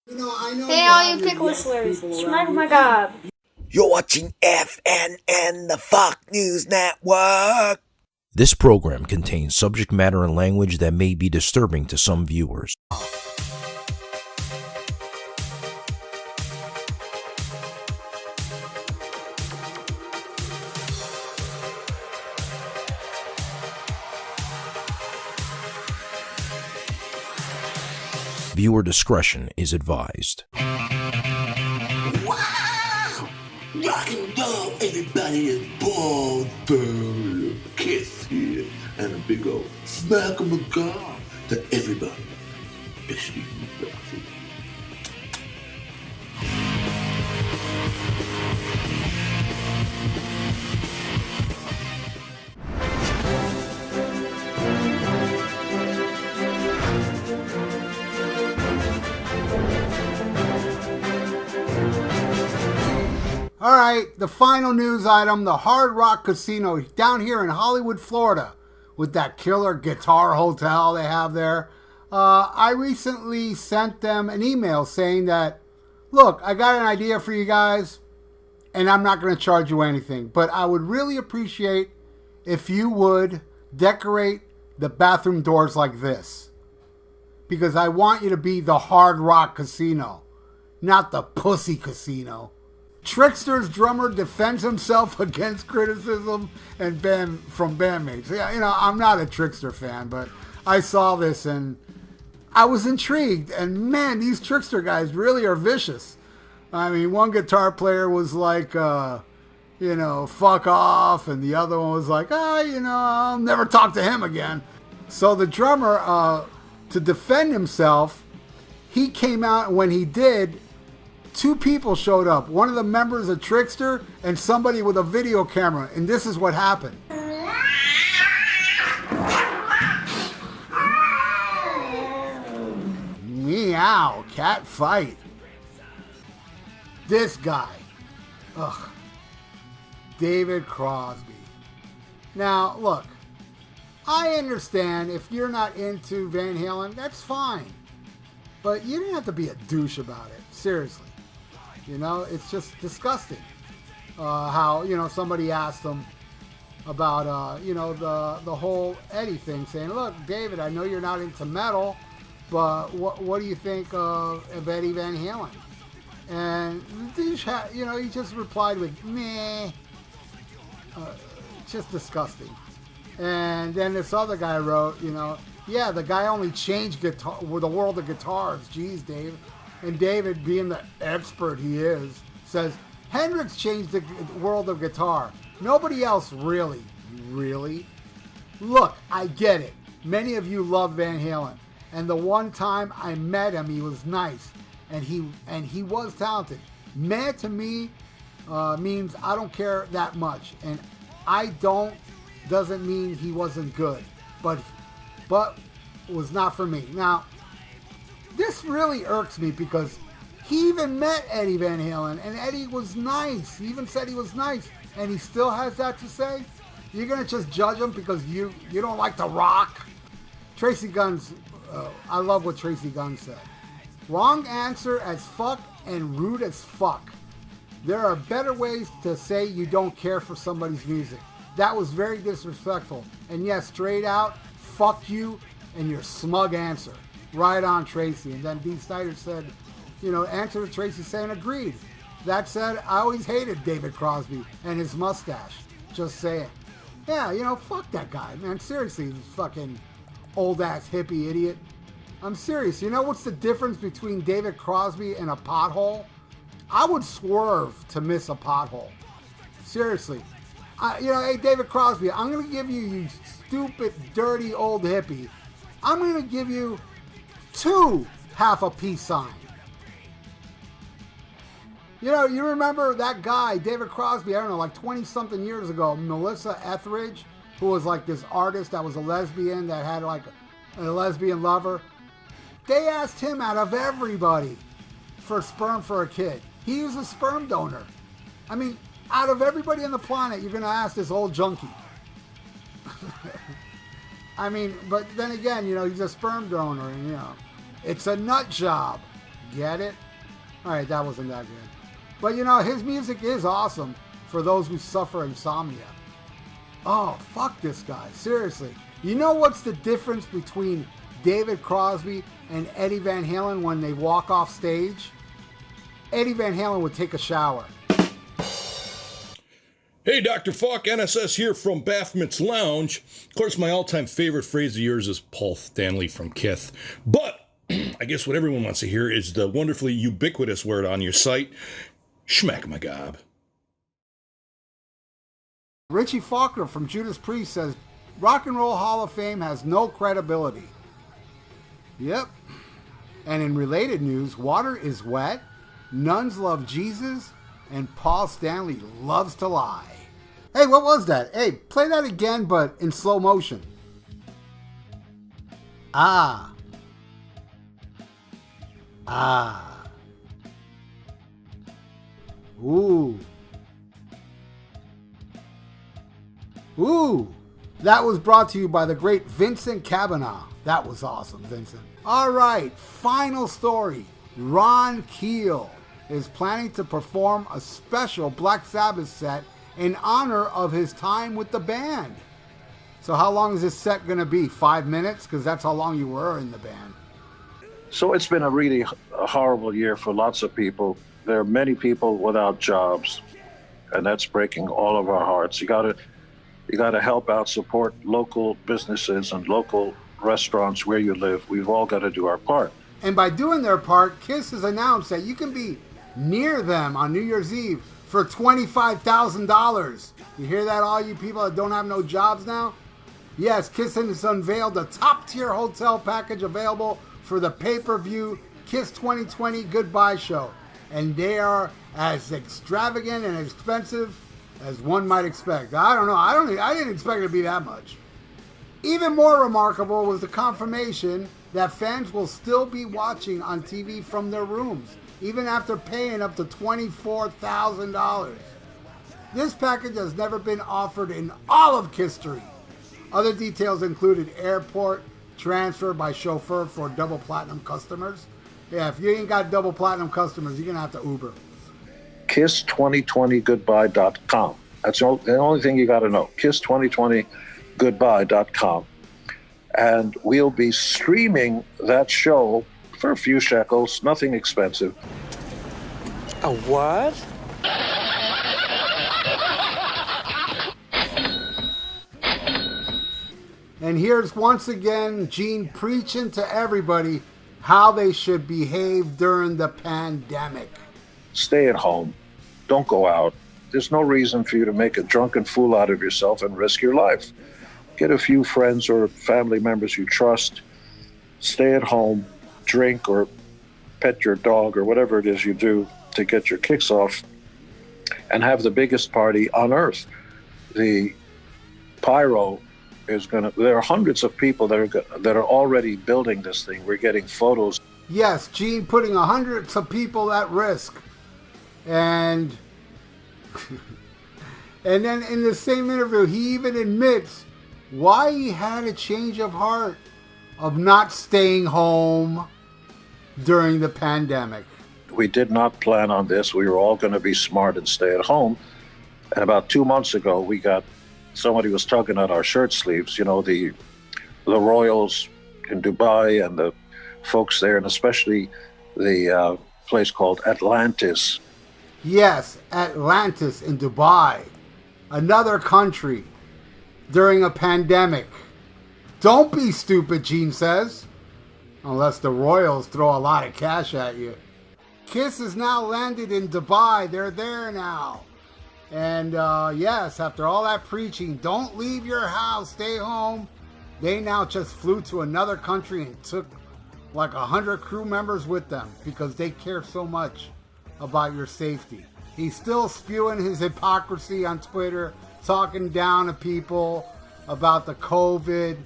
Hey, all you pickle slurs, SHMACKEMAGOB. You're watching FNN, the FUKK News Network. This program contains subject matter and language that may be disturbing to some viewers. Viewer discretion is advised. Wow! Rock and roll, everybody is born. Kiss here, and a big old SMACKEMAGOB to everybody, especially you, Roth. All right, the final news item, the Hard Rock Casino down here in Hollywood, Florida, with that killer guitar hotel they have there. I recently sent them an email saying that, look, I got an idea for you guys, and I'm not going to charge you anything, but I would really appreciate if you would decorate the bathroom doors like this, because I want you to be the Hard Rock Casino, not the Pussy Casino. Trickster's drummer defends himself against criticism and from bandmates. Yeah, I'm not a Trickster fan, but I saw this and I was intrigued. And man, these Trickster guys really are vicious. I mean, one guitar player was like, fuck off, and the other one was like, I'll never talk to him again. So the drummer, to defend himself, he came out, and when he did, two people showed up. One of the members of Trickster and somebody with a video camera. And this is what happened. Meow, cat fight. This guy. Ugh. David Crosby. Now, look. I understand if you're not into Van Halen, that's fine. But you didn't have to be a douche about it. Seriously. It's just disgusting how, somebody asked him about, the whole Eddie thing, saying, look, David, I know you're not into metal, but what do you think of Eddie Van Halen? And the douche, he just replied with, meh. Just disgusting. And then this other guy wrote, yeah, the guy only changed the world of guitars. Jeez, Dave. And David, being the expert he is, says, Hendrix changed the world of guitar. Nobody else really. Really? Look, I get it. Many of you love Van Halen. And the one time I met him, he was nice. And he was talented. Mad to me means I don't care that much. And doesn't mean he wasn't good. But was not for me. Now, this really irks me because he even met Eddie Van Halen, and Eddie was nice. He even said he was nice, and he still has that to say? You're going to just judge him because you don't like to rock? Tracy Guns, I love what Tracy Guns said. Wrong answer as fuck and rude as fuck. There are better ways to say you don't care for somebody's music. That was very disrespectful. And yes, straight out, fuck you and your smug answer. Right on, Tracy. And then Dean Snyder said, answer to Tracy saying agreed. That said, I always hated David Crosby and his mustache. Just saying. Yeah, fuck that guy, man. Seriously, this fucking old-ass hippie idiot. I'm serious. You know what's the difference between David Crosby and a pothole? I would swerve to miss a pothole. Seriously. Hey, David Crosby, I'm going to give you, you stupid, dirty old hippie, I'm going to give you 2 half a peace sign. You remember that guy, David Crosby, I don't know, like 20-something years ago, Melissa Etheridge, who was like this artist that was a lesbian, that had like a lesbian lover. They asked him out of everybody for sperm for a kid. He was a sperm donor. I mean, out of everybody on the planet, you're going to ask this old junkie. I mean, but then again, he's a sperm donor, and, it's a nut job. Get it? Alright, that wasn't that good. But you know, his music is awesome for those who suffer insomnia. Oh, fuck this guy. Seriously. You know what's the difference between David Crosby and Eddie Van Halen when they walk off stage? Eddie Van Halen would take a shower. Hey, Dr. FUKK, NSS here from Baphomet's Lounge. Of course, my all-time favorite phrase of yours is Paul Stanley from Kith. But I guess what everyone wants to hear is the wonderfully ubiquitous word on your site, SHMACKEMAGOB. Richie Faulkner from Judas Priest says, Rock and Roll Hall of Fame has no credibility. Yep. And in related news, water is wet, nuns love Jesus, and Paul Stanley loves to lie. Hey, what was that? Hey, play that again, but in slow motion. Ah. Ah. Ooh. Ooh. That was brought to you by the great Vincent Kavanaugh. That was awesome, Vincent. All right, final story. Ron Keel is planning to perform a special Black Sabbath set in honor of his time with the band. So how long is this set going to be? 5 minutes? Because that's how long you were in the band. So it's been a really horrible year for lots of people. There are many people without jobs, and that's breaking all of our hearts. You gotta help out, support local businesses and local restaurants where you live. We've all got to do our part. And by doing their part, KISS has announced that you can be near them on New Year's Eve for $25,000. You hear that, all you people that don't have no jobs now? Yes, KISS has unveiled a top-tier hotel package available for the pay-per-view KISS 2020 Goodbye Show. And they are as extravagant and expensive as one might expect. I don't know. I didn't expect it to be that much. Even more remarkable was the confirmation that fans will still be watching on TV from their rooms, even after paying up to $24,000. This package has never been offered in all of history. Other details included airport transfer by chauffeur for double platinum customers. Yeah, if you ain't got double platinum customers, you're going to have to Uber. Kiss2020goodbye.com. That's the only thing you got to know. Kiss2020goodbye.com. And we'll be streaming that show for a few shekels, nothing expensive. A what? And here's once again Gene preaching to everybody how they should behave during the pandemic. Stay at home. Don't go out. There's no reason for you to make a drunken fool out of yourself and risk your life. Get a few friends or family members you trust. Stay at home, drink or pet your dog or whatever it is you do to get your kicks off, and have the biggest party on earth. The pyro is going to, there are hundreds of people that are already building this thing. We're getting photos. Yes, Gene putting hundreds of people at risk. And and then in the same interview, he even admits why he had a change of heart of not staying home during the pandemic. We did not plan on this. We were all going to be smart and stay at home. And about 2 months ago, we got, somebody was tugging at our shirt sleeves, you know, the royals in Dubai and the folks there, and especially the place called Atlantis. Yes, Atlantis in Dubai, another country during a pandemic. Don't be stupid, Gene says, unless the royals throw a lot of cash at you. KISS has now landed in Dubai. They're there now. And yes, after all that preaching, don't leave your house, stay home, they now just flew to another country and took like 100 crew members with them because they care so much about your safety. He's still spewing his hypocrisy on Twitter, talking down to people about the COVID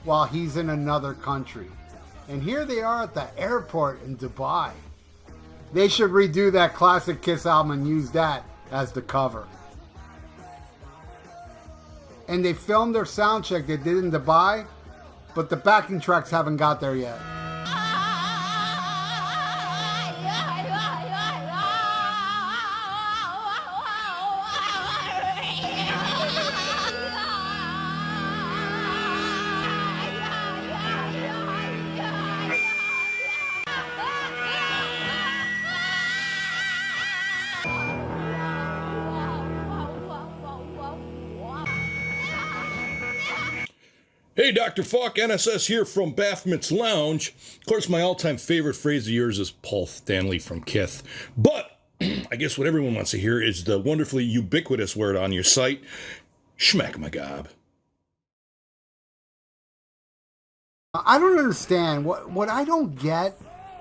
while he's in another country. And here they are at the airport in Dubai. They should redo that classic KISS album and use that as the cover. And they filmed their sound check they did in Dubai, but the backing tracks haven't got there yet. Hey, Dr. Fuck, NSS here from Baphomet's Lounge. Of course, my all-time favorite phrase of yours is Paul Stanley from Kith. But I guess what everyone wants to hear is the wonderfully ubiquitous word on your site, SHMACKEMAGOB. I don't understand. What I don't get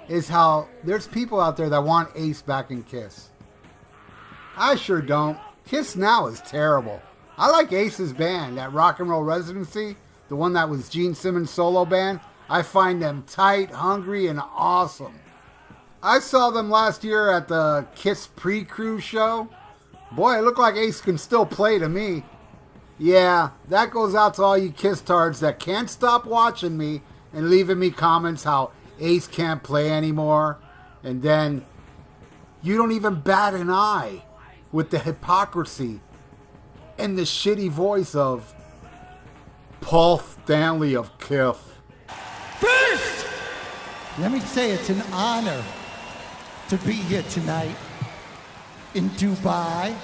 is how there's people out there that want Ace back in Kiss. I sure don't. Kiss now is terrible. I like Ace's band, that Rock and Roll Residency, the one that was Gene Simmons' solo band. I find them tight, hungry, and awesome. I saw them last year at the Kiss pre-crew show. Boy, it looked like Ace can still play to me. Yeah, that goes out to all you Kiss tards that can't stop watching me and leaving me comments how Ace can't play anymore. And then you don't even bat an eye with the hypocrisy and the shitty voice of Paul Stanley of Kiss. First, let me say it's an honor to be here tonight in Dubai.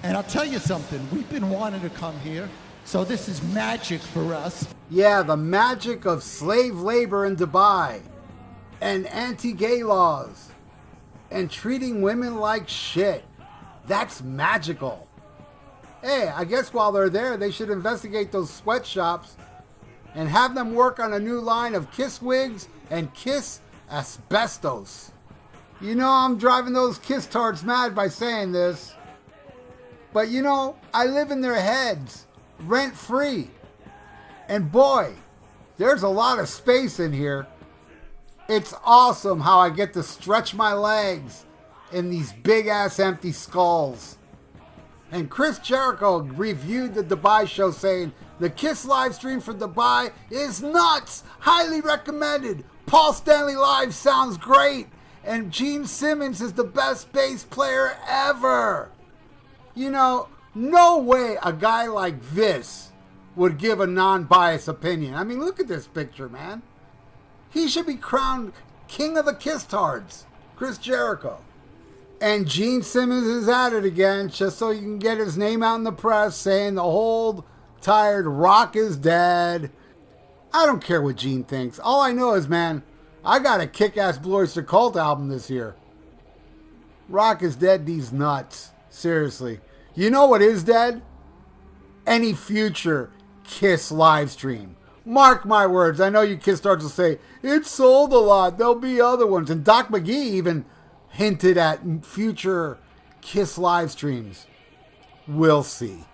And I'll tell you something, we've been wanting to come here, so this is magic for us. Yeah, the magic of slave labor in Dubai, and anti-gay laws, and treating women like shit. That's magical. Hey, I guess while they're there, they should investigate those sweatshops and have them work on a new line of Kiss wigs and Kiss asbestos. You know I'm driving those Kiss tards mad by saying this. But you know, I live in their heads, rent-free. And boy, there's a lot of space in here. It's awesome how I get to stretch my legs in these big-ass empty skulls. And Chris Jericho reviewed the Dubai show saying, the Kiss live stream for Dubai is nuts! Highly recommended! Paul Stanley live sounds great! And Gene Simmons is the best bass player ever! You know, no way a guy like this would give a non-biased opinion. I mean, look at this picture, man. He should be crowned King of the Kiss tards, Chris Jericho. And Gene Simmons is at it again, just so you can get his name out in the press, saying the whole tired rock is dead. I don't care what Gene thinks. All I know is, man, I got a kick-ass Blue Oyster Cult album this year. Rock is dead, these nuts. Seriously. You know what is dead? Any future Kiss live stream. Mark my words. I know you Kiss stars will say, it sold a lot. There'll be other ones. And Doc McGee even hinted at future Kiss live streams. We'll see.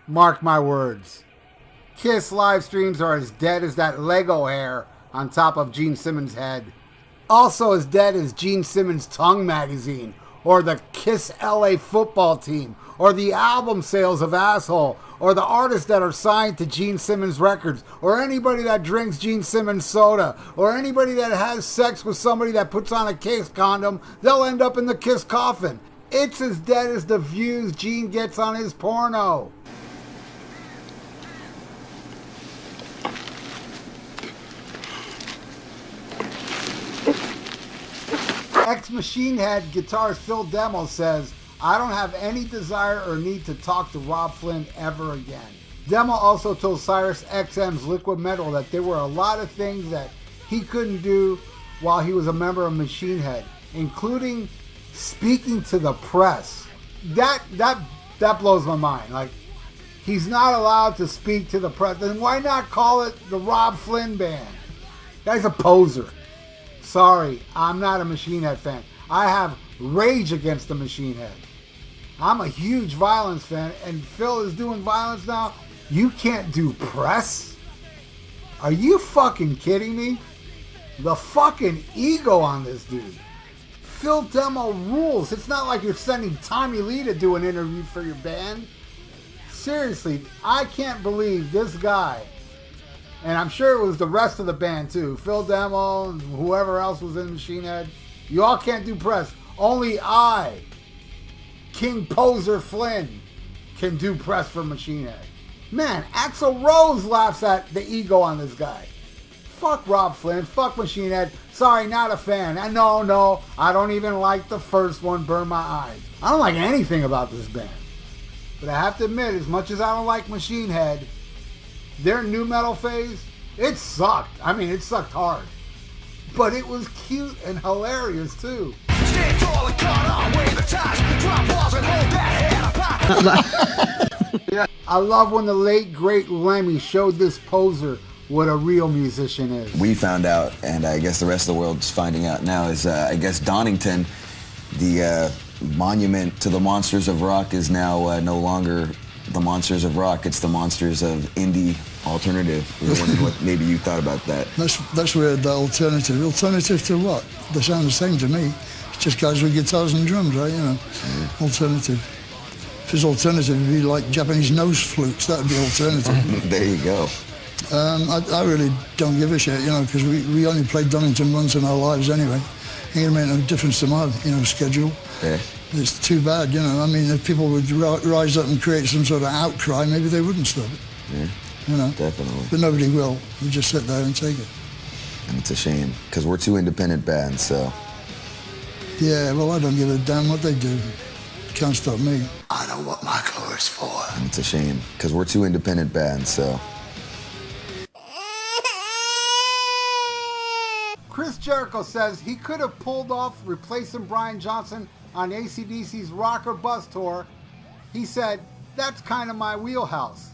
Mark my words. Kiss live streams are as dead as that Lego hair on top of Gene Simmons' head. Also as dead as Gene Simmons' Tongue magazine, or the Kiss LA football team, or the album sales of Asshole, or the artists that are signed to Gene Simmons records, or anybody that drinks Gene Simmons soda, or anybody that has sex with somebody that puts on a Kiss condom, they'll end up in the Kiss coffin. It's as dead as the views Gene gets on his porno. Ex-Machine Head guitarist Phil Demo says, I don't have any desire or need to talk to Rob Flynn ever again. Demo also told Sirius XM's Liquid Metal that there were a lot of things that he couldn't do while he was a member of Machine Head, including speaking to the press. That blows my mind. Like, he's not allowed to speak to the press. Then why not call it the Rob Flynn Band? Guy's a poser. Sorry, I'm not a Machine Head fan. I have rage against the Machine Head. I'm a huge Violence fan, and Phil is doing Violence now. You can't do press? Are you fucking kidding me? The fucking ego on this dude. Phil Demo rules. It's not like you're sending Tommy Lee to do an interview for your band. Seriously, I can't believe this guy, and I'm sure it was the rest of the band too, Phil Demo and whoever else was in Machine Head, you all can't do press. Only I, King Poser Flynn, can do press for Machine Head. Man, Axl Rose laughs at the ego on this guy. Fuck Rob Flynn, fuck Machine Head. Sorry, not a fan. And no, I don't even like the first one, Burn My Eyes. I don't like anything about this band. But I have to admit, as much as I don't like Machine Head, their new metal phase, it sucked. I mean, it sucked hard. But it was cute and hilarious, too. I love when the late, great Lemmy showed this poser what a real musician is. We found out, and I guess the rest of the world's finding out now, is I guess Donington, the monument to the monsters of rock, is now no longer the monsters of rock. It's the monsters of indie alternative. We were wondering what maybe you thought about that. That's where the alternative. Alternative to what? They sound the same to me. It's just guys with guitars and drums, right? You know, alternative. If it's alternative, it'd be like Japanese nose flutes. That would be alternative. There you go. I really don't give a shit, you know, because we only played Donington once in our lives anyway. Ain't gonna make no difference to my, schedule. Yeah. It's too bad, you know. I mean, if people would rise up and create some sort of outcry, maybe they wouldn't stop it. Yeah. You know. Definitely. But nobody will. We just sit there and take it. And it's a shame, because we're two independent bands, so. Yeah, well, I don't give a damn what they do. Can't stop me. I know what my car is for. And it's a shame, because we're two independent bands, so. Chris Jericho says he could have pulled off replacing Brian Johnson on AC/DC's Rock or Bust tour. He said, "That's kind of my wheelhouse."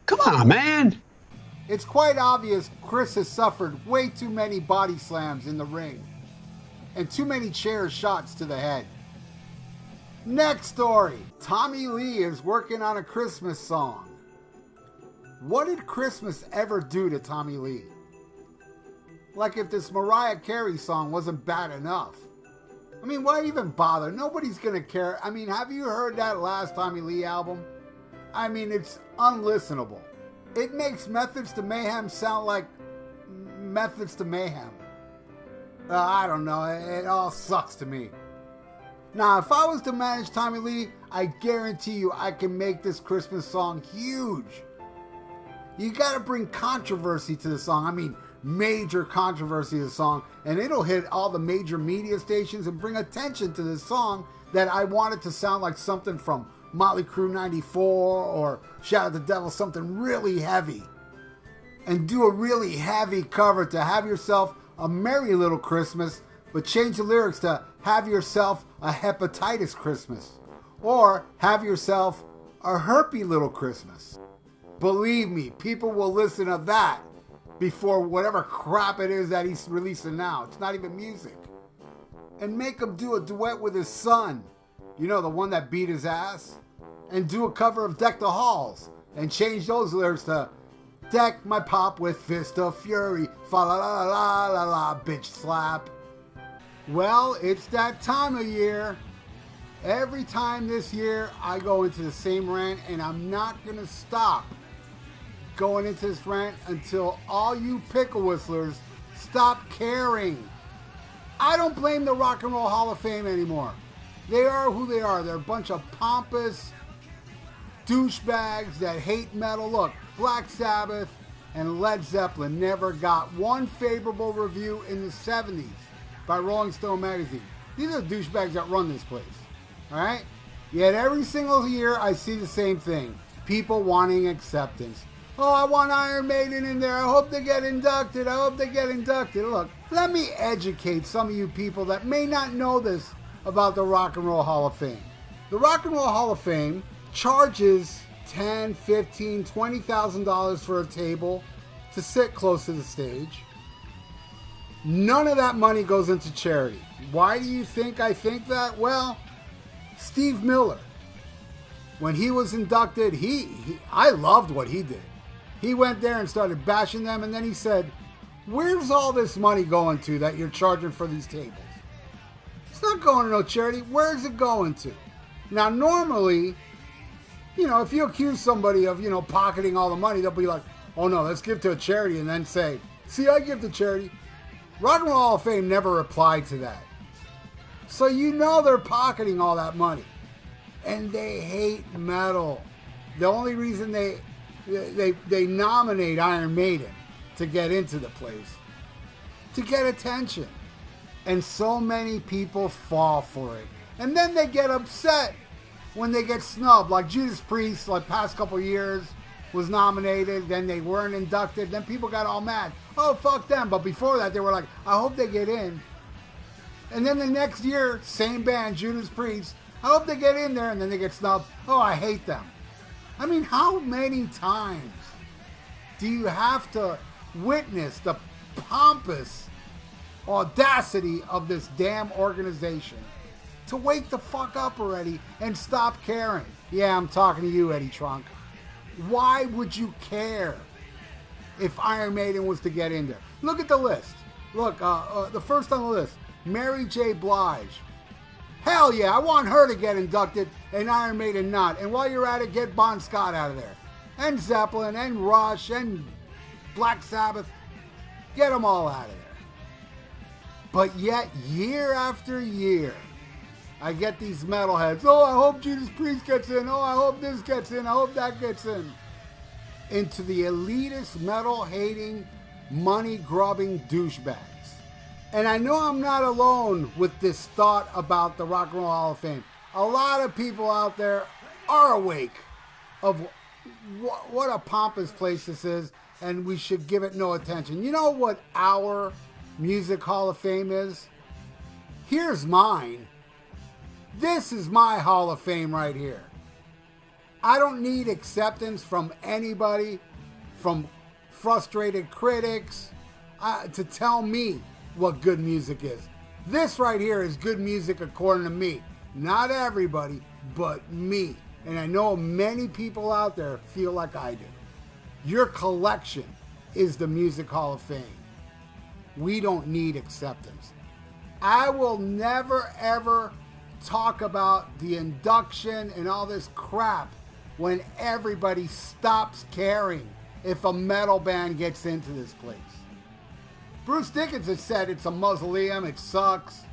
Come on, man. It's quite obvious Chris has suffered way too many body slams in the ring and too many chair shots to the head. Next story. Tommy Lee is working on a Christmas song. What did Christmas ever do to Tommy Lee? Like if this Mariah Carey song wasn't bad enough. I mean, why even bother? Nobody's gonna care. I mean, have you heard that last Tommy Lee album? I mean, it's unlistenable. It makes Methods to Mayhem sound like Methods to Mayhem. I don't know. It all sucks to me. Now, if I was to manage Tommy Lee, I guarantee you I can make this Christmas song huge. You gotta bring controversy to the song. I mean, major controversy to the song, and it'll hit all the major media stations and bring attention to this song that I want it to sound like something from Motley Crue 94 or Shout at the Devil, something really heavy. And do a really heavy cover to Have Yourself a Merry Little Christmas, but change the lyrics to Have Yourself a Hepatitis Christmas. Or Have Yourself a Herpy Little Christmas. Believe me, people will listen to that before whatever crap it is that he's releasing now. It's not even music. And make him do a duet with his son. You know, the one that beat his ass? And do a cover of Deck the Halls and change those lyrics to Deck my pop with fist of fury, fa la la la la la, bitch slap. Well, it's that time of year. Every time this year, I go into the same rant, and I'm not gonna stop going into this rant until all you pickle whistlers stop caring. I don't blame the Rock and Roll Hall of Fame anymore. They are who they are. They're a bunch of pompous douchebags that hate metal. Look, Black Sabbath and Led Zeppelin never got one favorable review in the 70s by Rolling Stone magazine. These are the douchebags that run this place. Alright? Yet every single year I see the same thing. People wanting acceptance. Oh, I want Iron Maiden in there. I hope they get inducted. I hope they get inducted. Look, let me educate some of you people that may not know this about the Rock and Roll Hall of Fame. The Rock and Roll Hall of Fame charges $10,000, $15,000, $20,000 for a table to sit close to the stage. None of that money goes into charity. Why do you think I think that? Well, Steve Miller, when he was inducted, I loved what he did. He went there and started bashing them, and then he said, "Where's all this money going to that you're charging for these tables? It's not going to no charity. Where's it going to?" Now, normally, if you accuse somebody of, pocketing all the money, they'll be like, "Oh no, let's give to a charity," and then say, See, I give to charity. Rock and Roll Hall of Fame never replied to that. So you know they're pocketing all that money. And they hate metal. The only reason they nominate Iron Maiden to get into the place, to get attention. And so many people fall for it. And then they get upset when they get snubbed. Like Judas Priest, like past couple years, was nominated, then they weren't inducted, then people got all mad. Oh, fuck them. But before that, they were like, I hope they get in. And then the next year, same band, Judas Priest, I hope they get in there, and then they get snubbed. Oh, I hate them. I mean, how many times do you have to witness the pompous audacity of this damn organization to wake the fuck up already and stop caring? Yeah, I'm talking to you, Eddie Trunk. Why would you care if Iron Maiden was to get in there? Look at the list. Look, the first on the list, Mary J. Blige. Hell yeah, I want her to get inducted and Iron Maiden not. And while you're at it, get Bon Scott out of there. And Zeppelin, and Rush, and Black Sabbath. Get them all out of there. But yet, year after year, I get these metalheads. Oh, I hope Judas Priest gets in. Oh, I hope this gets in. I hope that gets in. Into the elitist, metal-hating, money-grubbing douchebags. And I know I'm not alone with this thought about the Rock and Roll Hall of Fame. A lot of people out there are awake of what a pompous place this is, and we should give it no attention. You know what our Music Hall of Fame is? Here's mine. This is my Hall of Fame right here. I don't need acceptance from anybody, from frustrated critics, to tell me what good music is. This right here is good music according to me. Not everybody, but me. And I know many people out there feel like I do. Your collection is the Music Hall of Fame. We don't need acceptance. I will never ever talk about the induction and all this crap when everybody stops caring if a metal band gets into this place. Bruce Dickinson said it's a mausoleum, it sucks.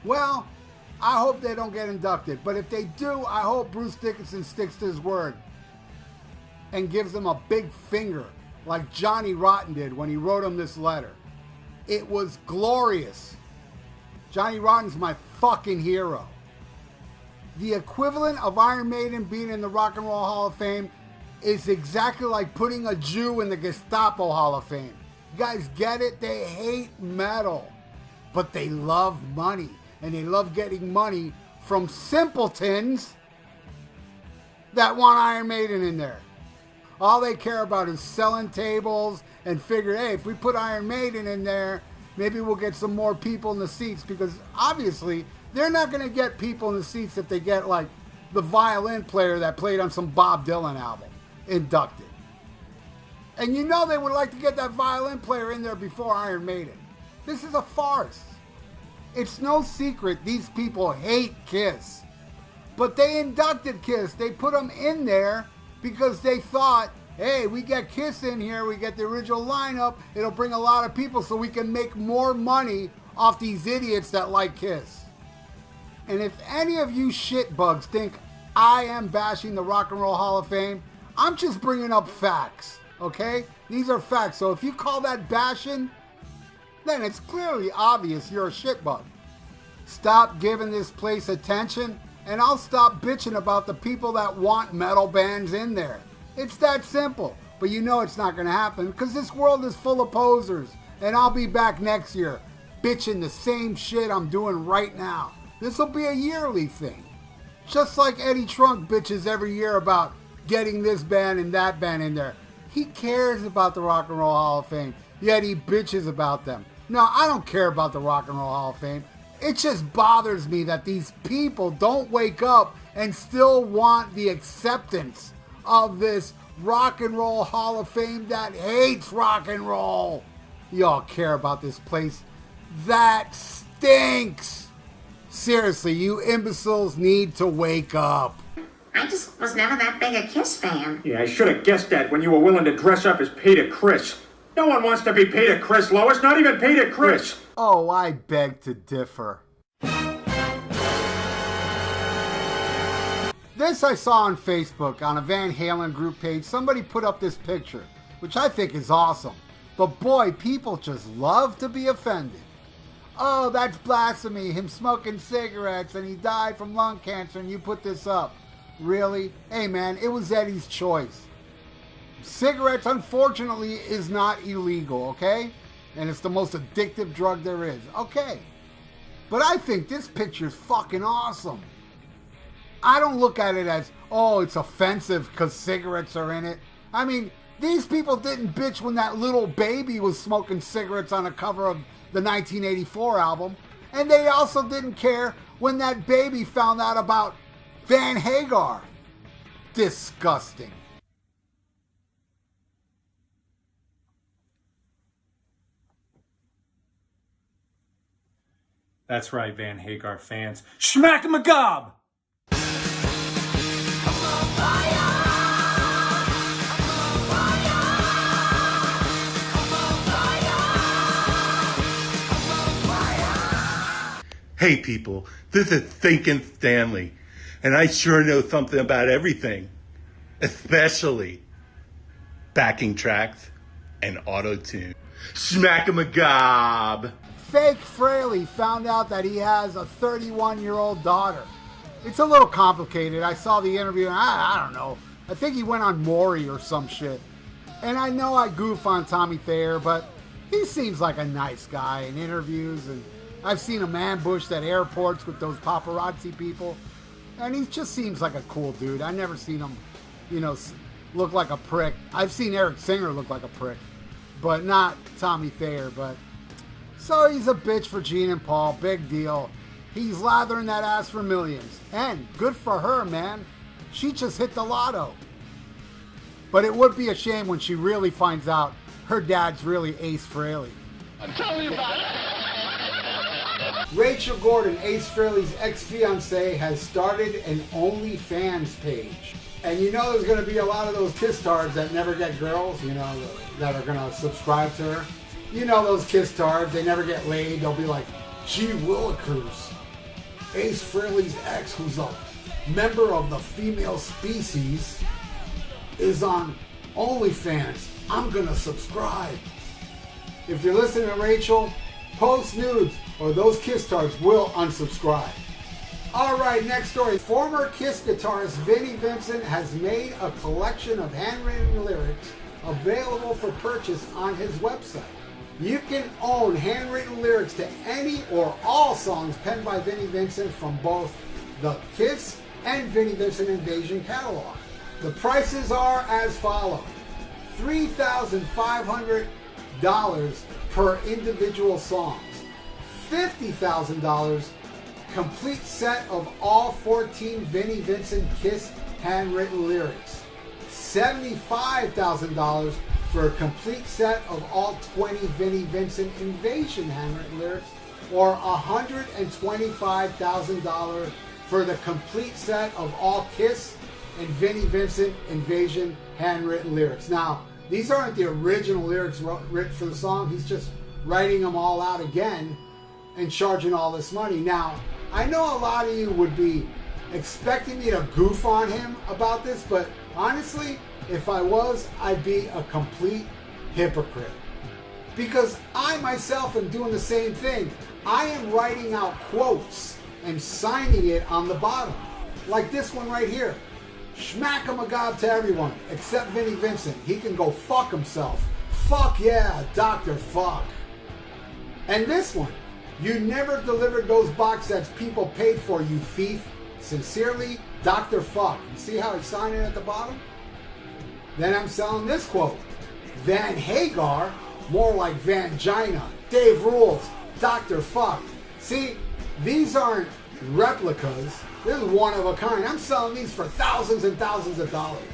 Well, I hope they don't get inducted, but if they do, I hope Bruce Dickinson sticks to his word and gives them a big finger like Johnny Rotten did when he wrote him this letter. It was glorious. Johnny Rotten's my fucking hero. The equivalent of Iron Maiden being in the Rock and Roll Hall of Fame is exactly like putting a Jew in the Gestapo Hall of Fame. You guys get it? They hate metal, but they love money, and they love getting money from simpletons that want Iron Maiden in there. All they care about is selling tables and figure, hey, if we put Iron Maiden in there, maybe we'll get some more people in the seats, because obviously they're not going to get people in the seats if they get like the violin player that played on some Bob Dylan album inducted. And you know they would like to get that violin player in there before Iron Maiden. This is a farce. It's no secret these people hate Kiss. But they inducted Kiss. They put them in there because they thought, hey, we get Kiss in here, we get the original lineup, it'll bring a lot of people so we can make more money off these idiots that like Kiss. And if any of you shitbugs think I am bashing the Rock and Roll Hall of Fame, I'm just bringing up facts, okay? These are facts, so if you call that bashing, then it's clearly obvious you're a shitbug. Stop giving this place attention, and I'll stop bitching about the people that want metal bands in there. It's that simple. But you know it's not going to happen because this world is full of posers. And I'll be back next year bitching the same shit I'm doing right now. This will be a yearly thing. Just like Eddie Trunk bitches every year about getting this band and that band in there. He cares about the Rock and Roll Hall of Fame, yet he bitches about them. No, I don't care about the Rock and Roll Hall of Fame. It just bothers me that these people don't wake up and still want the acceptance of this Rock and Roll Hall of Fame that hates rock and roll. Y'all care about this place that stinks. Seriously, you imbeciles need to wake up. I just was never that big a Kiss fan. Yeah, I should have guessed that when you were willing to dress up as Peter Criss. No one wants to be Peter Chris, Lois, not even Peter Chris. Oh, I beg to differ. This I saw on Facebook on a Van Halen group page. Somebody put up this picture, which I think is awesome. But boy, people just love to be offended. Oh, that's blasphemy, him smoking cigarettes and he died from lung cancer and you put this up. Really? Hey man, it was Eddie's choice. Cigarettes, unfortunately, is not illegal, okay? And it's the most addictive drug there is, okay? But I think this picture's fucking awesome. I don't look at it as, oh, it's offensive because cigarettes are in it. I mean, these people didn't bitch when that little baby was smoking cigarettes on a cover of the 1984 album. And they also didn't care when that baby found out about Van Hagar. Disgusting. That's right, Van Hagar fans. SHMACKEMAGOB! Hey people, this is Thinking Stanley, and I sure know something about everything, especially backing tracks and auto-tune. SHMACKEMAGOB! Fake Frehley found out that he has a 31-year-old daughter. It's a little complicated. I saw the interview and I don't know. I think he went on Maury or some shit. And I know I goof on Tommy Thayer, but he seems like a nice guy in interviews, and I've seen him ambushed at airports with those paparazzi people, and he just seems like a cool dude. I've never seen him, look like a prick. I've seen Eric Singer look like a prick, but not Tommy Thayer. But so he's a bitch for Gene and Paul, big deal. He's lathering that ass for millions, and good for her, man. She just hit the lotto. But it would be a shame when she really finds out her dad's really Ace Frehley. Tell me about it. Rachael Gordon, Ace Frehley's ex-fiancée, has started an OnlyFans page. And there's going to be a lot of those kiss tards that never get girls, that are going to subscribe to her. Those kiss tards, they never get laid. They'll be like, gee willikers, Ace Frehley's ex, who's a member of the female species, is on OnlyFans. I'm going to subscribe. If you're listening to Rachael, post nudes or those Kiss tards will unsubscribe. Alright, next story. Former Kiss guitarist Vinnie Vincent has made a collection of handwritten lyrics available for purchase on his website. You can own handwritten lyrics to any or all songs penned by Vinnie Vincent from both the Kiss and Vinnie Vincent Invasion catalog. The prices are as follows. $3,500 per individual songs. $50,000 complete set of all 14 Vinnie Vincent Kiss handwritten lyrics. $75,000 for a complete set of all 20 Vinnie Vincent Invasion handwritten lyrics, or $125,000 for the complete set of all Kiss and Vinnie Vincent Invasion handwritten lyrics. Now, these aren't the original lyrics written for the song. He's just writing them all out again and charging all this money. Now, I know a lot of you would be expecting me to goof on him about this, but honestly, if I was, I'd be a complete hypocrite. Because I myself am doing the same thing. I am writing out quotes and signing it on the bottom. Like this one right here. SHMACKEMAGOB to everyone, except Vinnie Vincent. He can go fuck himself. Fuck yeah, Dr. Fuck. And this one. You never delivered those box sets people paid for, you thief. Sincerely, Dr. Fuck. You see how he signed it at the bottom? Then I'm selling this quote. Van Hagar, more like Vangina. Dave rules, Dr. Fuck. See, these aren't replicas. This is one of a kind. I'm selling these for thousands and thousands of dollars.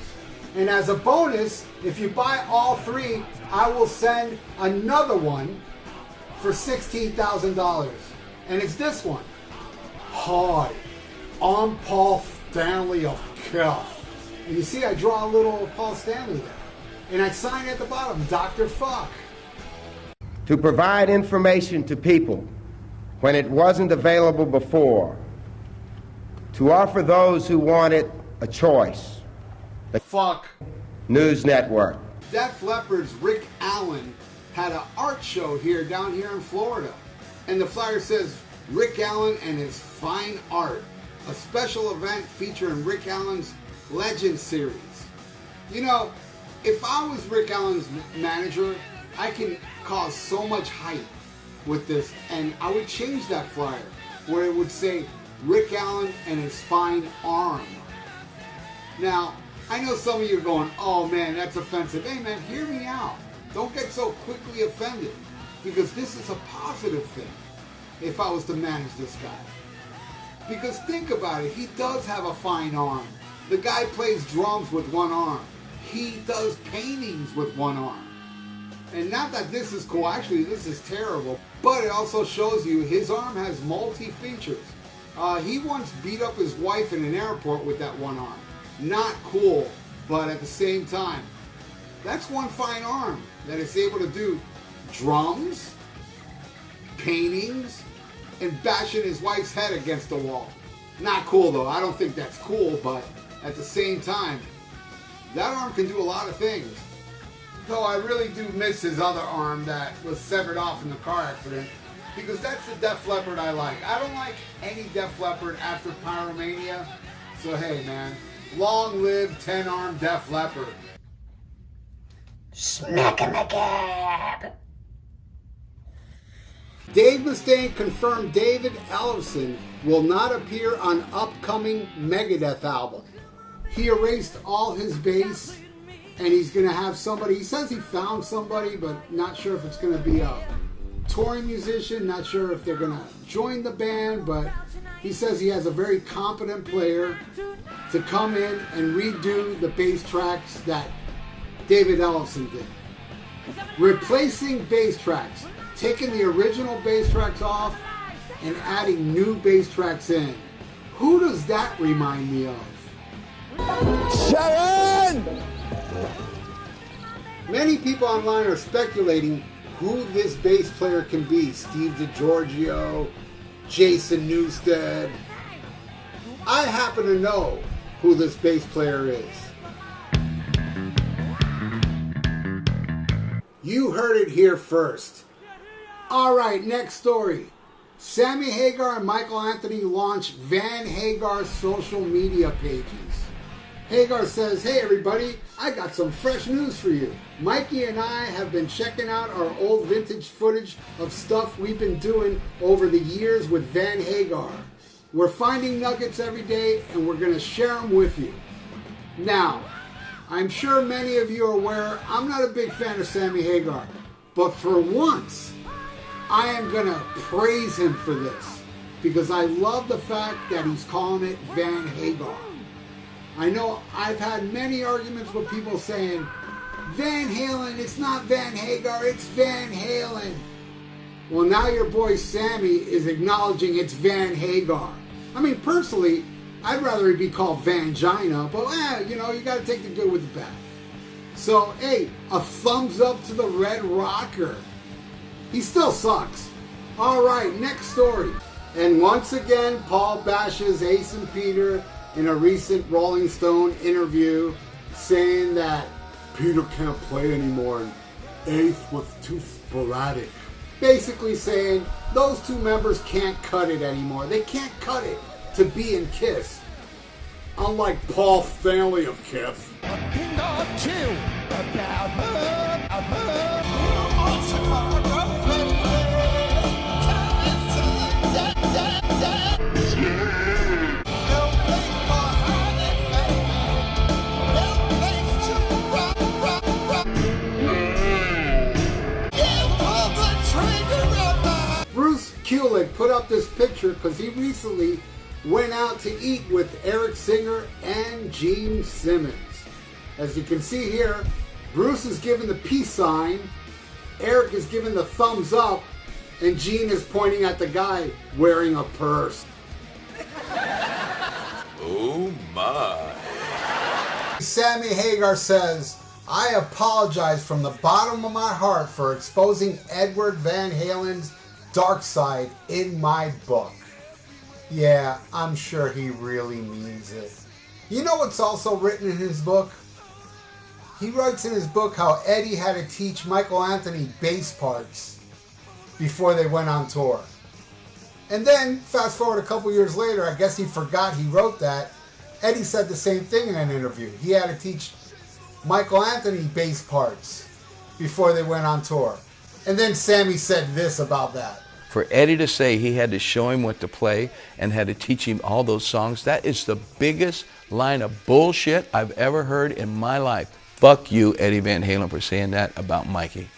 And as a bonus, if you buy all three, I will send another one for $16,000. And it's this one. Hi, I'm Paul Stanley of Keel. And you see I draw a little Paul Stanley there. And I sign at the bottom, Dr. Fuck. to provide information to people when it wasn't available before, to offer those who wanted a choice. The FUKK News Network. Def Leppard's Rick Allen had an art show down here in Florida. And the flyer says, Rick Allen and his fine art. A special event featuring Rick Allen's Legend series. You know, if I was Rick Allen's manager, I can cause so much hype with this. And I would change that flyer where it would say, Rick Allen and his fine arm. Now, I know some of you are going, oh man, that's offensive. Hey man, hear me out. Don't get so quickly offended. Because this is a positive thing if I was to manage this guy. Because think about it, he does have a fine arm. The guy plays drums with one arm. He does paintings with one arm. And not that this is cool, actually this is terrible, but it also shows you his arm has multi-features. He once beat up his wife in an airport with that one arm. Not cool, but at the same time, that's one fine arm that is able to do drums, paintings, and bashing his wife's head against the wall. Not cool though, I don't think that's cool, but at the same time, that arm can do a lot of things. Though I really do miss his other arm that was severed off in the car accident, because that's the Def Leppard I like. I don't like any Def Leppard after Pyromania, so hey man, long live 10-armed Def Leppard. SHMACKEMAGOB. Dave Mustaine confirmed David Ellefson will not appear on upcoming Megadeth album. He erased all his bass, and he's going to have somebody, he says he found somebody, but not sure if it's going to be a touring musician, not sure if they're going to join the band, but he says he has a very competent player to come in and redo the bass tracks that David Ellefson did. Replacing bass tracks, taking the original bass tracks off and adding new bass tracks in. Who does that remind me of? Sharon! Many people online are speculating who this bass player can be. Steve DiGiorgio, Jason Newsted. I happen to know who this bass player is. You heard it here first. Alright, next story. Sammy Hagar and Michael Anthony launch Van Hagar's social media pages. Hagar says, hey everybody, I got some fresh news for you. Mikey and I have been checking out our old vintage footage of stuff we've been doing over the years with Van Hagar. We're finding nuggets every day and we're going to share them with you. Now, I'm sure many of you are aware I'm not a big fan of Sammy Hagar, but for once, I am going to praise him for this because I love the fact that he's calling it Van Hagar. I know I've had many arguments with people saying, Van Halen, it's not Van Hagar, it's Van Halen. Well, now your boy Sammy is acknowledging it's Van Hagar. I mean, personally, I'd rather it be called Vangina, but you know, you got to take the good with the bad. So, hey, a thumbs up to the Red Rocker. He still sucks. All right, next story. And once again, Paul bashes Ace and Peter in a recent Rolling Stone interview, saying that Peter can't play anymore and Ace was too sporadic. Basically saying those two members can't cut it anymore. They can't cut it to be in Kiss. Unlike Paul Stanley of Kiss. Kulick put up this picture because he recently went out to eat with Eric Singer and Gene Simmons. As you can see here, Bruce is giving the peace sign, Eric is giving the thumbs up, and Gene is pointing at the guy wearing a purse. Oh my. Sammy Hagar says, I apologize from the bottom of my heart for exposing Edward Van Halen's dark side in my book. Yeah, I'm sure he really means it. You know what's also written in his book? He writes in his book how Eddie had to teach Michael Anthony bass parts before they went on tour. And then, fast forward a couple years later, I guess he forgot he wrote that. Eddie said the same thing in an interview. He had to teach Michael Anthony bass parts before they went on tour. And then Sammy said this about that. For Eddie to say he had to show him what to play and had to teach him all those songs, that is the biggest line of bullshit I've ever heard in my life. Fuck you, Eddie Van Halen, for saying that about Mikey.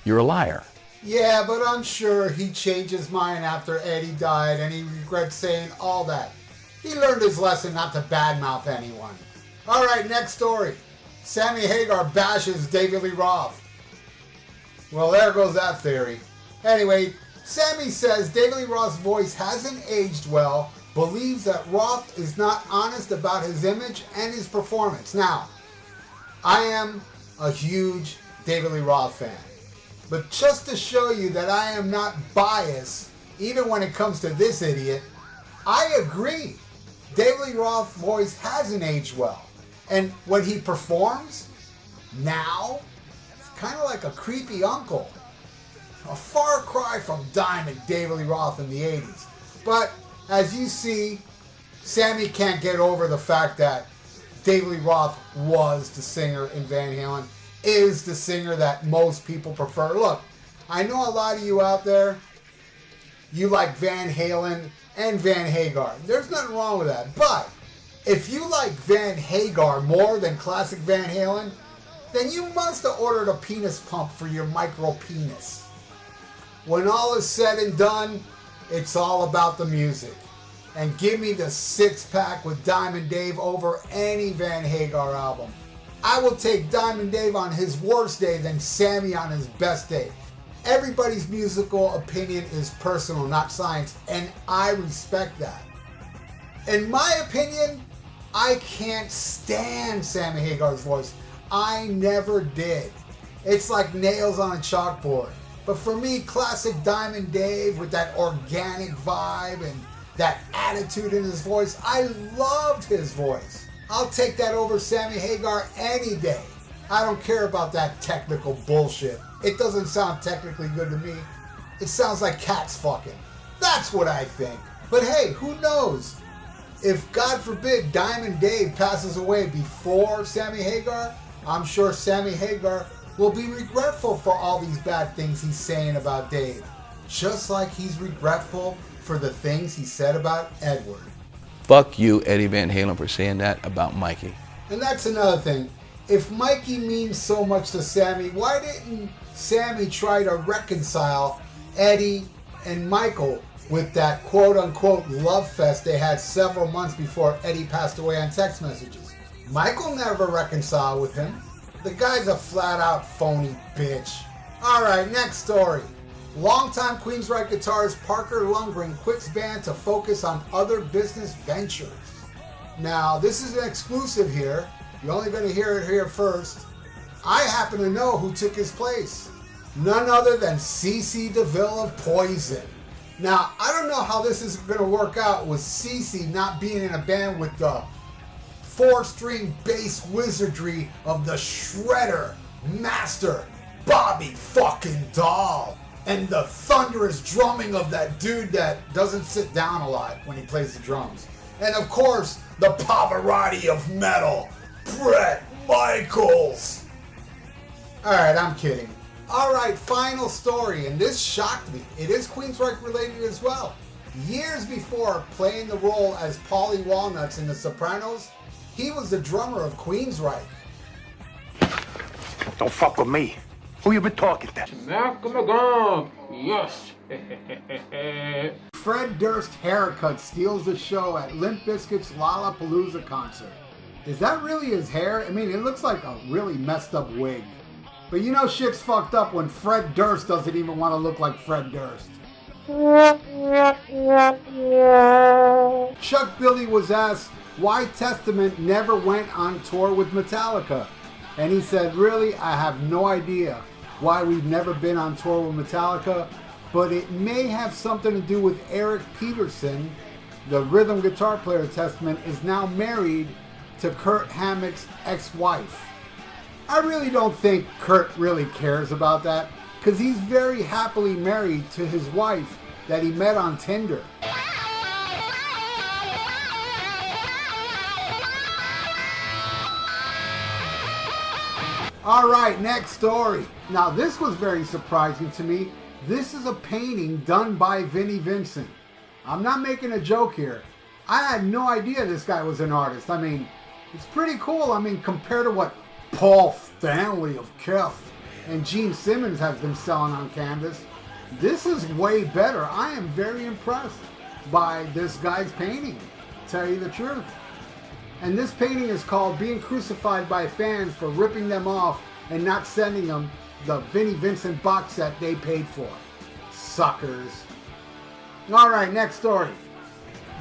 You're a liar. Yeah, but I'm sure he changed his mind after Eddie died and he regrets saying all that. He learned his lesson not to badmouth anyone. All right, next story. Sammy Hagar bashes David Lee Roth. Well, there goes that theory. Anyway, Sammy says David Lee Roth's voice hasn't aged well, believes that Roth is not honest about his image and his performance. Now, I am a huge David Lee Roth fan. But just to show you that I am not biased, even when it comes to this idiot, I agree. David Lee Roth's voice hasn't aged well. And when he performs, now, it's kind of like a creepy uncle. A far cry from Diamond David Lee Roth in the 80s. But, as you see, Sammy can't get over the fact that David Lee Roth was the singer in Van Halen, is the singer that most people prefer. Look, I know a lot of you out there, you like Van Halen and Van Hagar. There's nothing wrong with that. But if you like Van Hagar more than classic Van Halen, then you must have ordered a penis pump for your micro penis. When all is said and done, it's all about the music. And give me the six-pack with Diamond Dave over any Van Hagar album. I will take Diamond Dave on his worst day than Sammy on his best day. Everybody's musical opinion is personal, not science, and I respect that. In my opinion, I can't stand Sammy Hagar's voice. I never did. It's like nails on a chalkboard. But for me, classic Diamond Dave with that organic vibe and that attitude in his voice, I loved his voice. I'll take that over Sammy Hagar any day. I don't care about that technical bullshit. It doesn't sound technically good to me. It sounds like cats fucking. That's what I think. But hey, who knows? If, God forbid, Diamond Dave passes away before Sammy Hagar, I'm sure Sammy Hagar will be regretful for all these bad things he's saying about Dave. Just like he's regretful for the things he said about Edward. Fuck you, Eddie Van Halen, for saying that about Mikey. And that's another thing. If Mikey means so much to Sammy, why didn't Sammy try to reconcile Eddie and Michael with that quote-unquote love fest they had several months before Eddie passed away on text messages? Michael never reconciled with him. The guy's a flat-out phony bitch. Alright, next story. Longtime Queensryche guitarist Parker Lundgren quits band to focus on other business ventures. Now, this is an exclusive here. You're only going to hear it here first. I happen to know who took his place. None other than CeCe DeVille of Poison. Now, I don't know how this is going to work out with CeCe not being in a band with the four-string bass wizardry of the shredder master Bobby fucking Dahl. And the thunderous drumming of that dude that doesn't sit down a lot when he plays the drums. And of course, the Pavarotti of metal, Bret Michaels. Alright, I'm kidding. Alright, final story, and this shocked me. It is Queensryche related as well. Years before playing the role as Paulie Walnuts in The Sopranos, he was the drummer of Queensryche. Don't fuck with me. Who you been talking to? SMACKEMAGOB, yes. Fred Durst haircut steals the show at Limp Bizkit's Lollapalooza concert. Is that really his hair? I mean, it looks like a really messed up wig. But you know shit's fucked up when Fred Durst doesn't even want to look like Fred Durst. Chuck Billy was asked why Testament never went on tour with Metallica. And he said, really, I have no idea why we've never been on tour with Metallica, but it may have something to do with Eric Peterson, the rhythm guitar player of Testament, is now married to Kurt Hammock's ex-wife. I really don't think Kurt really cares about that, because he's very happily married to his wife that he met on Tinder. Alright, next story. Now this was very surprising to me. This is a painting done by Vinnie Vincent. I'm not making a joke here. I had no idea this guy was an artist. I mean, it's pretty cool. I mean, compared to what Paul Stanley of Kiss and Gene Simmons has been selling on canvas, this is way better. I am very impressed by this guy's painting, to tell you the truth. And this painting is called Being Crucified by Fans for Ripping Them Off and Not Sending Them the Vinnie Vincent box set they paid for. Suckers. Alright, next story.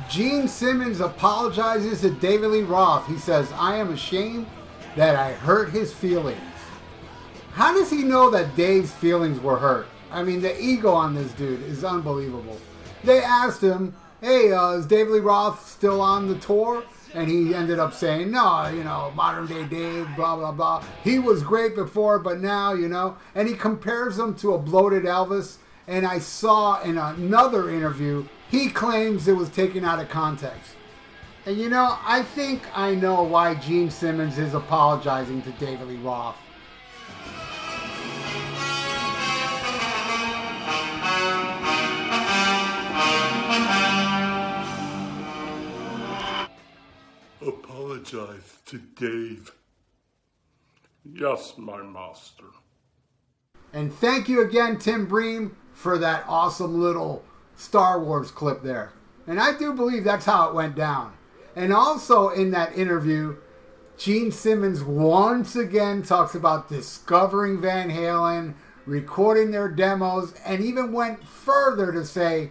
Gene Simmons apologizes to David Lee Roth. He says, I am ashamed that I hurt his feelings. How does he know that Dave's feelings were hurt? I mean, the ego on this dude is unbelievable. They asked him, hey, is David Lee Roth still on the tour? And he ended up saying, no, you know, modern day Dave, blah, blah, blah. He was great before, but now, you know. And he compares him to a bloated Elvis. And I saw in another interview, he claims it was taken out of context. And you know, I think I know why Gene Simmons is apologizing to David Lee Roth. Apologize to Dave. Yes, my master. And thank you again, Tim Bream, for that awesome little Star Wars clip there. And I do believe that's how it went down. And also in that interview, Gene Simmons once again talks about discovering Van Halen, recording their demos, and even went further to say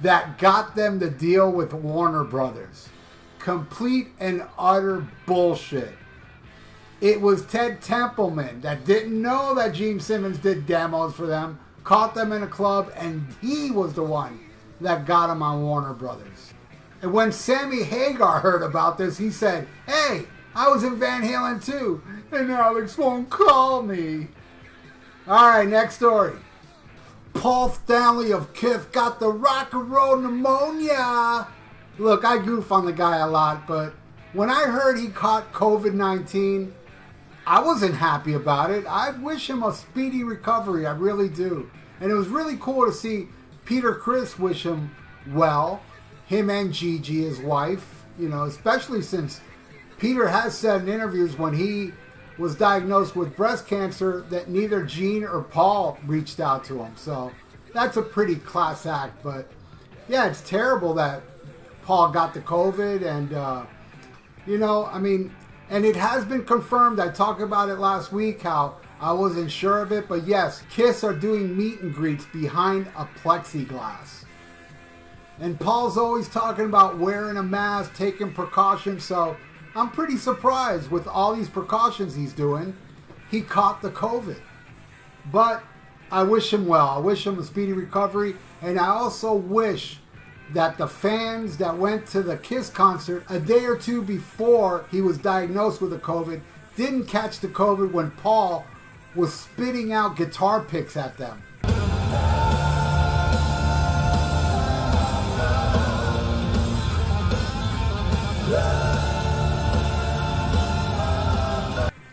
that got them to deal with Warner Brothers. Complete and utter bullshit. It was Ted Templeman that didn't know that Gene Simmons did demos for them, caught them in a club, and he was the one that got him on Warner Brothers. And when Sammy Hagar heard about this, he said, hey, I was in Van Halen too, and Alex won't call me. Alright, next story. Paul Stanley of Kiss got the rock and roll pneumonia. Look, I goof on the guy a lot, but when I heard he caught COVID-19, I wasn't happy about it. I wish him a speedy recovery, I really do. And it was really cool to see Peter Criss wish him well, him and Gigi, his wife, you know, especially since Peter has said in interviews when he was diagnosed with breast cancer that neither Gene or Paul reached out to him. So that's a pretty class act, but yeah, it's terrible that Paul got the COVID, and you know, I mean, and it has been confirmed. I talked about it last week how I wasn't sure of it, but yes, Kiss are doing meet and greets behind a plexiglass. And Paul's always talking about wearing a mask, taking precautions, so I'm pretty surprised with all these precautions he's doing, he caught the COVID. But I wish him well. I wish him a speedy recovery, and I also wish that the fans that went to the Kiss concert a day or two before he was diagnosed with the COVID didn't catch the COVID when Paul was spitting out guitar picks at them.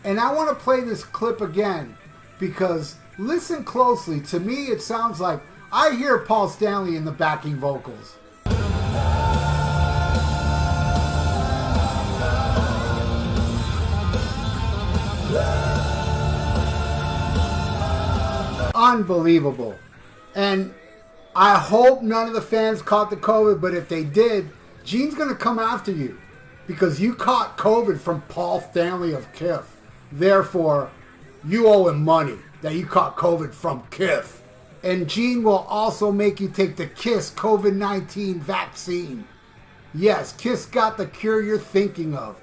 And I want to play this clip again because listen closely. To me, it sounds like I hear Paul Stanley in the backing vocals. Unbelievable. And I hope none of the fans caught the COVID, but if they did, Gene's going to come after you because you caught COVID from Paul Stanley of Kiss. Therefore, you owe him money that you caught COVID from Kiss. And Gene will also make you take the Kiss COVID-19 vaccine. Yes, Kiss got the cure you're thinking of.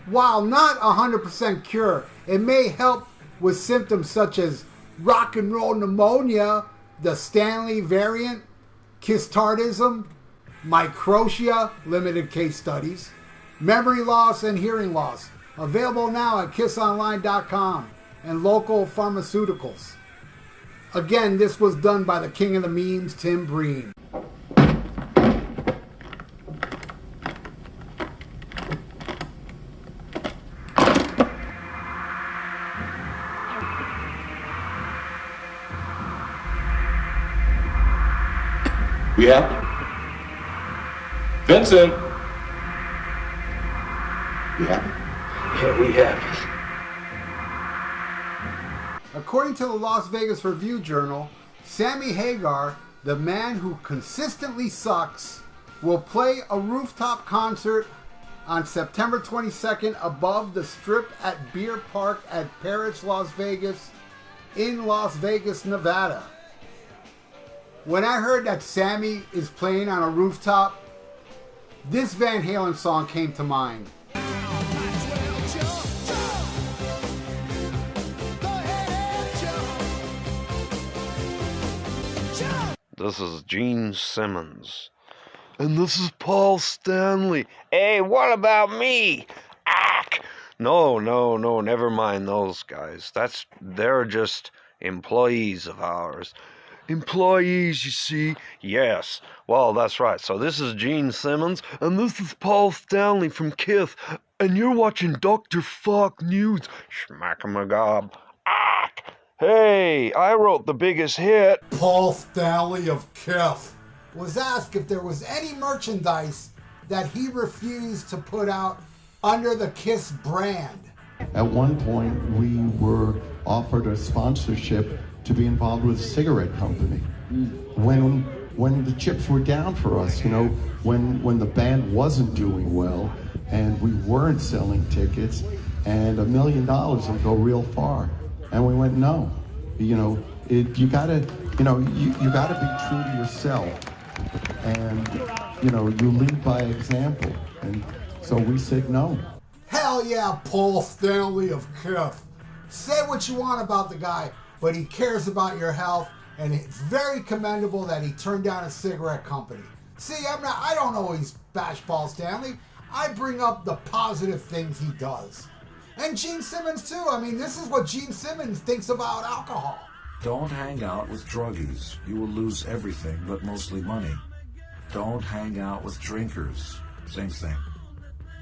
While not 100% cure, it may help with symptoms such as rock and roll pneumonia, the Stanley variant, kystardism, microtia, limited case studies, memory loss, and hearing loss. Available now at kissonline.com and local pharmaceuticals. Again, this was done by the king of the memes, Tim Breen. We have Vincent. We have it. Yeah, we have it. According to the Las Vegas Review-Journal, Sammy Hagar, the man who consistently sucks, will play a rooftop concert on September 22nd above the Strip at Beer Park at Paris, Las Vegas, in Las Vegas, Nevada. When I heard that Sammy is playing on a rooftop, this Van Halen song came to mind. This is Gene Simmons. And this is Paul Stanley. Hey, what about me? Ack! No, never mind those guys. They're just employees of ours. Employees, you see? Yes. Well, that's right. So this is Gene Simmons, and this is Paul Stanley from Kiss, and you're watching Dr. FUKK News. SHMACKEMAGOB. Ack! Hey, I wrote the biggest hit. Paul Stanley of Kiss was asked if there was any merchandise that he refused to put out under the Kiss brand. At one point, we were offered a sponsorship to be involved with a cigarette company. When the chips were down for us, you know, when the band wasn't doing well and we weren't selling tickets, and $1 million will go real far. And we went, no, you know, you gotta be true to yourself, and you know, you lead by example. And so we said no. Hell yeah, Paul Stanley of Kiss. Say what you want about the guy, but he cares about your health, and it's very commendable that he turned down a cigarette company. See, I don't always bash Paul Stanley. I bring up the positive things he does. And Gene Simmons too. I mean, this is what Gene Simmons thinks about alcohol. Don't hang out with druggies. You will lose everything, but mostly money. Don't hang out with drinkers. Same thing.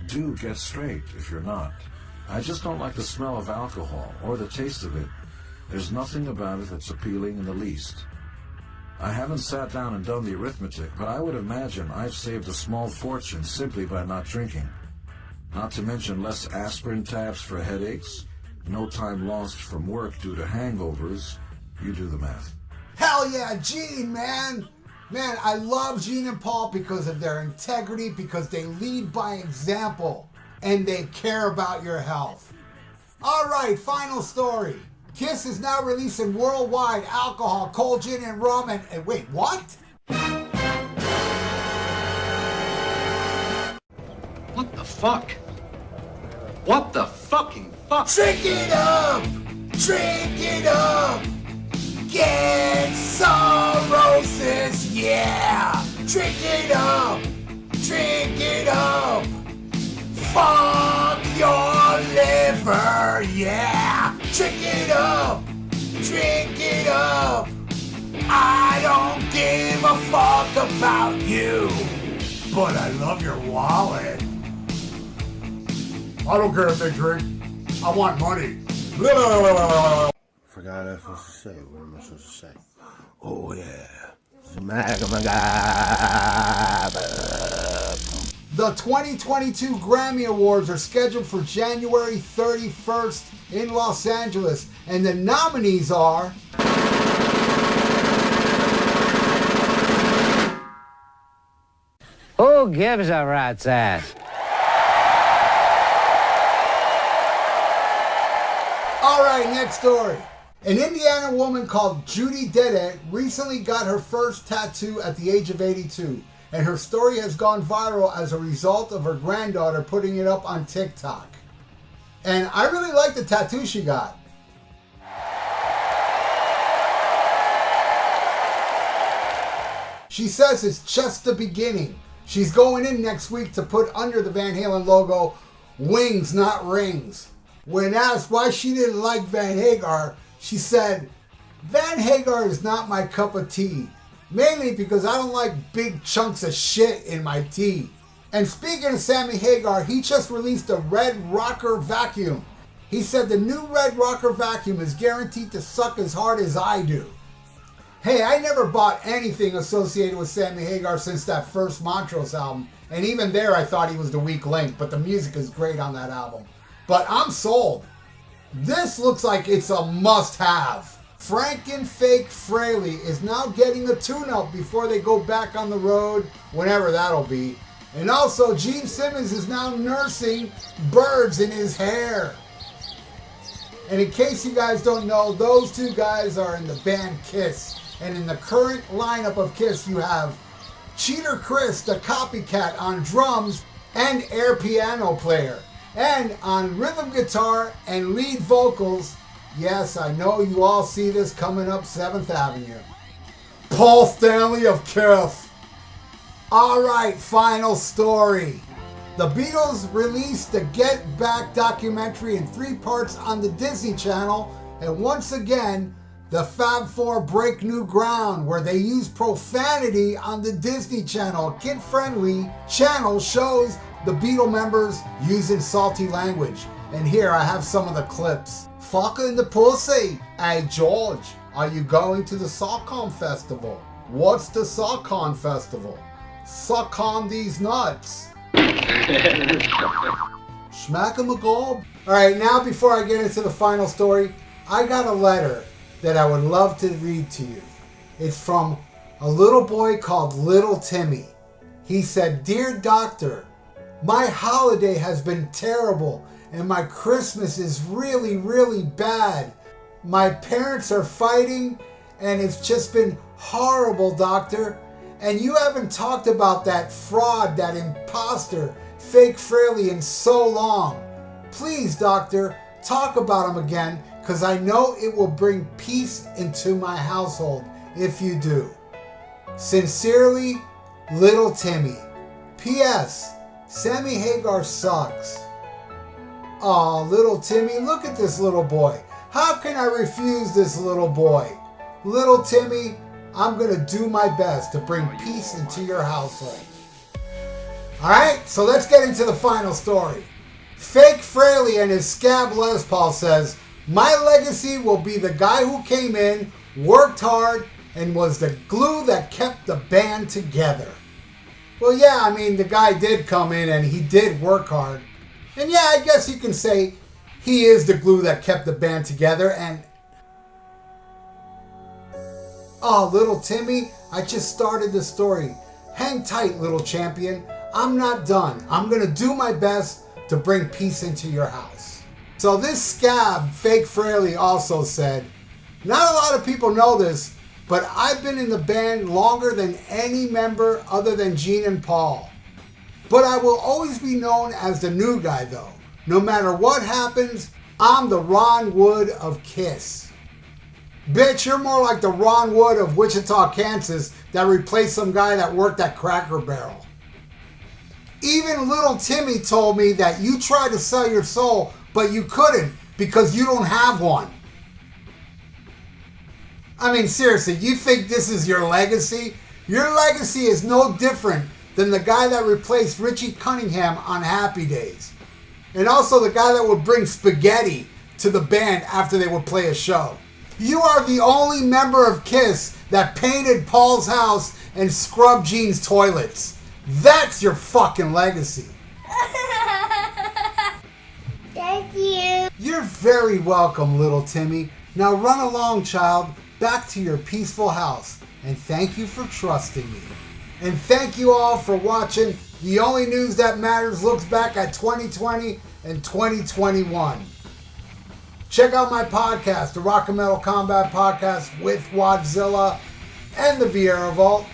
Do get straight if you're not. I just don't like the smell of alcohol or the taste of it. There's nothing about it that's appealing in the least. I haven't sat down and done the arithmetic, but I would imagine I've saved a small fortune simply by not drinking. Not to mention less aspirin tabs for headaches, no time lost from work due to hangovers. You do the math. Hell yeah, Gene, man! Man, I love Gene and Paul because of their integrity, because they lead by example, and they care about your health. Alright, final story. Kiss is now releasing worldwide alcohol, cold gin, and rum, and wait, what? What the fuck? What the fucking fuck? Drink it up! Drink it up! Get cirrhosis, yeah! Drink it up! Drink it up! Fuck your liver, yeah! Drink it up! Drink it up! I don't give a fuck about you, but I love your wallet. I don't care if they drink. I want money. Forgot what I was supposed to say. What am I supposed to say? Oh, yeah. SMACKEMAGOB. The 2022 Grammy Awards are scheduled for January 31st in Los Angeles, and the nominees are... Who gives a rat's ass? Alright, next story. An Indiana woman called Judy Dede recently got her first tattoo at the age of 82, and her story has gone viral as a result of her granddaughter putting it up on TikTok. And I really like the tattoo she got. She says it's just the beginning. She's going in next week to put under the Van Halen logo, wings, not rings. When asked why she didn't like Van Hagar, she said, Van Hagar is not my cup of tea. Mainly because I don't like big chunks of shit in my tea. And speaking of Sammy Hagar, he just released a Red Rocker vacuum. He said the new Red Rocker vacuum is guaranteed to suck as hard as I do. Hey, I never bought anything associated with Sammy Hagar since that first Montrose album. And even there I thought he was the weak link, but the music is great on that album. But I'm sold. This looks like it's a must-have. Franken Fake Frehley is now getting a tune-up before they go back on the road, whenever that'll be. And also, Gene Simmons is now nursing birds in his hair. And in case you guys don't know, those two guys are in the band Kiss. And in the current lineup of Kiss, you have Cheater Chris, the copycat, on drums and air piano player. And on rhythm guitar and lead vocals, yes, I know you all see this coming up 7th Avenue, Paul Stanley of Kiss. Alright, final story. The Beatles released the Get Back documentary in 3 parts on the Disney Channel, and once again, the Fab Four break new ground where they use profanity on the Disney Channel. A kid-friendly channel shows the Beatle members using salty language. And here I have some of the clips. Fucking the pussy. Hey George, are you going to the SOCON Festival? What's the SOCON Festival? Suck on these nuts. SHMACKEMAGOB. Alright, now before I get into the final story, I got a letter that I would love to read to you. It's from a little boy called Little Timmy. He said, Dear Doctor, my holiday has been terrible and my Christmas is really, really bad. My parents are fighting and it's just been horrible, Doctor. And you haven't talked about that fraud, that imposter, Fake Frehley in so long. Please, Doctor, talk about him again, because I know it will bring peace into my household if you do. Sincerely, Little Timmy. P.S. Sammy Hagar sucks. Aw, Little Timmy, look at this little boy. How can I refuse this little boy? Little Timmy, I'm going to do my best to bring peace into your household. Alright, so let's get into the final story. Fake Frehley and his scab Les Paul says, my legacy will be the guy who came in, worked hard, and was the glue that kept the band together. Well, yeah, I mean, the guy did come in and he did work hard. And yeah, I guess you can say he is the glue that kept the band together. And oh, Little Timmy, I just started the story. Hang tight, little champion. I'm not done. I'm going to do my best to bring peace into your house. So this scab, Fake Frehley, also said, not a lot of people know this, but I've been in the band longer than any member other than Gene and Paul. But I will always be known as the new guy though. No matter what happens, I'm the Ron Wood of Kiss. Bitch, you're more like the Ron Wood of Wichita, Kansas that replaced some guy that worked at Cracker Barrel. Even Little Timmy told me that you tried to sell your soul, but you couldn't because you don't have one. I mean, seriously, you think this is your legacy? Your legacy is no different than the guy that replaced Richie Cunningham on Happy Days. And also the guy that would bring spaghetti to the band after they would play a show. You are the only member of Kiss that painted Paul's house and scrubbed Gene's toilets. That's your fucking legacy. Thank you. You're very welcome, Little Timmy. Now run along, child, back to your peaceful house. And thank you for trusting me. And thank you all for watching. The Only News That Matters looks back at 2020 and 2021. Check out my podcast, the Rock and Metal Combat Podcast with Wadzilla and the VIERA Vault.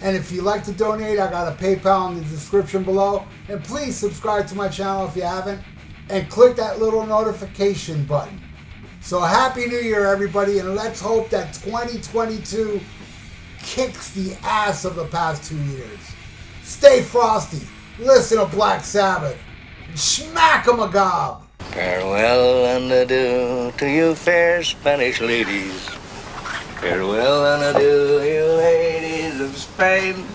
And if you'd like to donate, I got a PayPal in the description below. And please subscribe to my channel if you haven't. and click that little notification button. So Happy New Year, everybody, and let's hope that 2022 kicks the ass of the past 2 years. Stay frosty. Listen to Black Sabbath. SHMACKEMAGOB. Farewell and adieu to you fair Spanish ladies. Farewell and adieu, you ladies of Spain.